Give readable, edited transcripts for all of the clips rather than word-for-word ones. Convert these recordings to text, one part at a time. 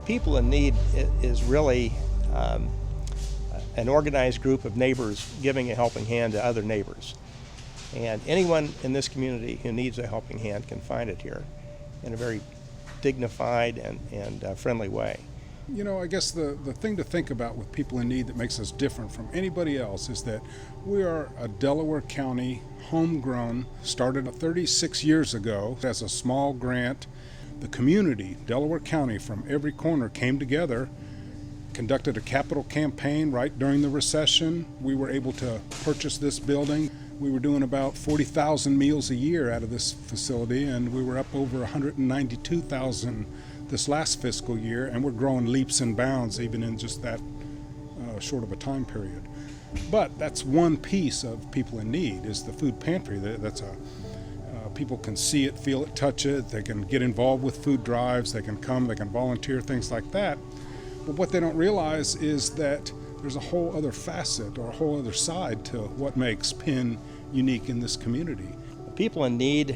People in Need is really an organized group of neighbors giving a helping hand to other neighbors. And anyone in this community who needs a helping hand can find it here in a very dignified and friendly way. You know, I guess the thing to think about with People in Need that makes us different from anybody else is that we are a Delaware County homegrown, started 36 years ago as a small grant. The community, Delaware County, from every corner came together, conducted a capital campaign right during the recession. We were able to purchase this building. We were doing about 40,000 meals a year out of this facility, and we were up over 192,000 this last fiscal year, and we're growing leaps and bounds even in just that short of a time period. But that's one piece of People in Need, is the food pantry. That's people can see it, feel it, touch it. They can get involved with food drives. They can come, they can volunteer, things like that. But what they don't realize is that there's a whole other facet or a whole other side to what makes PIN unique in this community. People in Need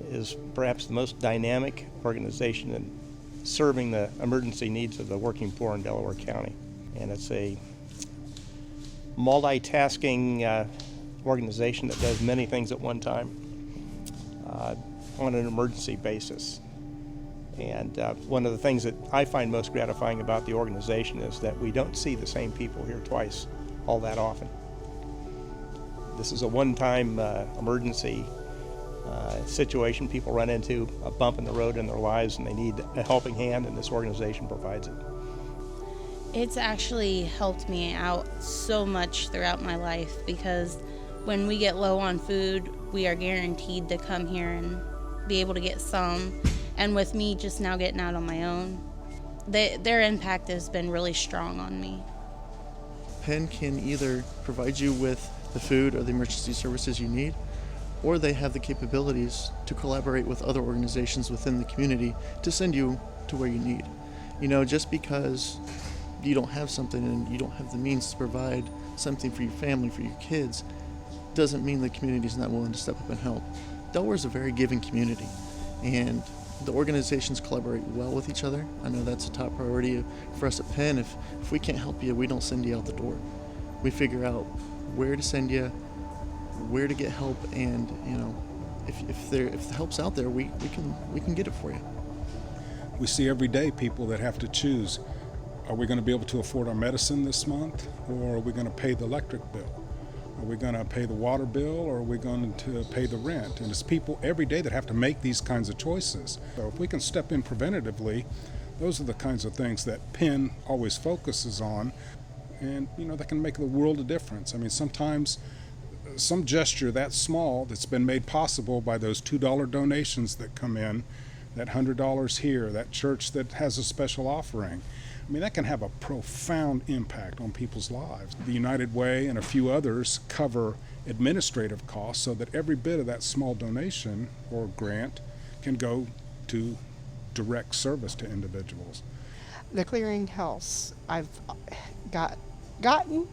is perhaps the most dynamic organization in serving the emergency needs of the working poor in Delaware County. And it's a multitasking organization that does many things at one time on an emergency basis. And one of the things that I find most gratifying about the organization is that we don't see the same people here twice all that often. This is a one-time emergency situation. People run into a bump in the road in their lives and they need a helping hand, and this organization provides it. It's actually helped me out so much throughout my life, because when we get low on food, we are guaranteed to come here and be able to get some. And with me just now getting out on my own, their impact has been really strong on me. PIN can either provide you with the food or the emergency services you need, or they have the capabilities to collaborate with other organizations within the community to send you to where you need. You know, just because you don't have something and you don't have the means to provide something for your family, for your kids, doesn't mean the community is not willing to step up and help. Delaware is a very giving community, and the organizations collaborate well with each other. I know that's a top priority for us at PIN. If we can't help you, we don't send you out the door. We figure out where to send you, where to get help, and you know, if the help's out there, we can get it for you. We see every day people that have to choose: are we going to be able to afford our medicine this month, or are we going to pay the electric bill? Are we going to pay the water bill, or are we going to pay the rent? And it's people every day that have to make these kinds of choices. So if we can step in preventatively, those are the kinds of things that PIN always focuses on. And, you know, that can make the world a difference. I mean, sometimes some gesture that small that's been made possible by those $2 donations that come in, that $100 here, that church that has a special offering, I mean, that can have a profound impact on people's lives. The United Way and a few others cover administrative costs so that every bit of that small donation or grant can go to direct service to individuals. The clearinghouse I've gotten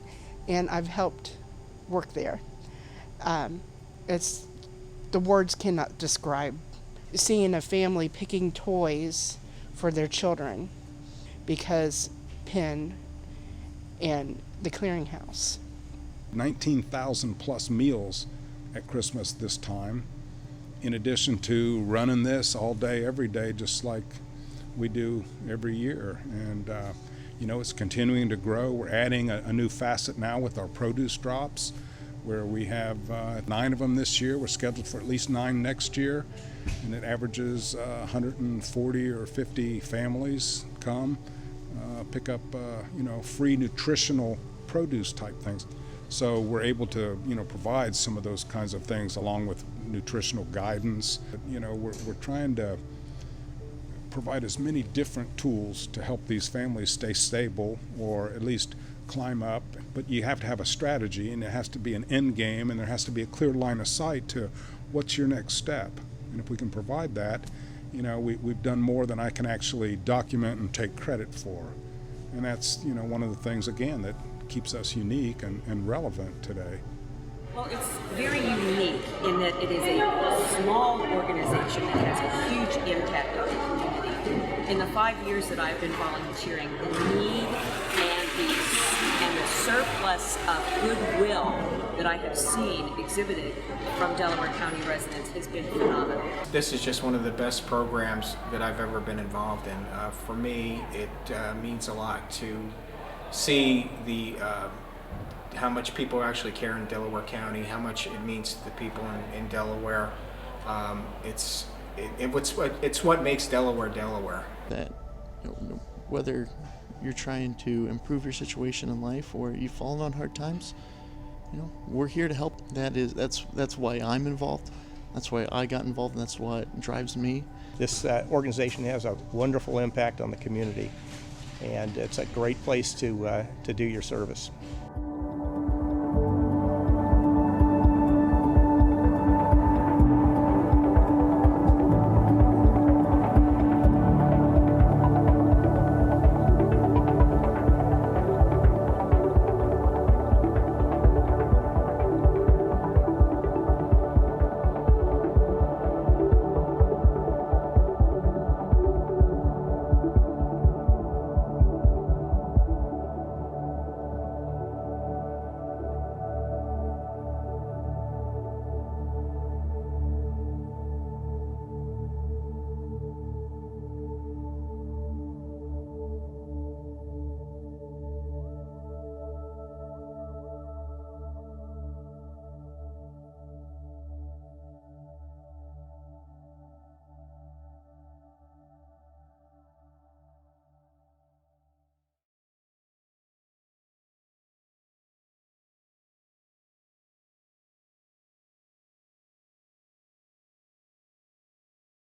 and I've helped work there. It's the words cannot describe seeing a family picking toys for their children because PIN and the clearinghouse. 19,000 plus meals at Christmas this time, in addition to running this all day, every day, just like we do every year. And you know, it's continuing to grow. We're adding a new facet now with our produce drops, where we have 9 of them this year. We're scheduled for at least 9 next year, and it averages 140 or 50 families come pick up you know, free nutritional produce type things. So we're able to, you know, provide some of those kinds of things along with nutritional guidance. You know, we're trying to provide as many different tools to help these families stay stable or at least climb up. But you have to have a strategy, and it has to be an end game, and there has to be a clear line of sight to what's your next step. And if we can provide that, you know, we've done more than I can actually document and take credit for. And that's, you know, one of the things, again, that keeps us unique and relevant today. Well, it's very unique in that it is a small organization that has a huge impact on the community. In the 5 years that I've been volunteering, the need and the surplus of goodwill that I have seen exhibited from Delaware County residents has been phenomenal. This is just one of the best programs that I've ever been involved in. For me, it means a lot to see how much people actually care in Delaware County, how much it means to the people in Delaware. It's what makes Delaware Delaware. That whether you're trying to improve your situation in life or you've fallen on hard times, we're here to help. That's why I'm involved. That's why I got involved, and that's what drives me. This organization has a wonderful impact on the community, and it's a great place to do your service.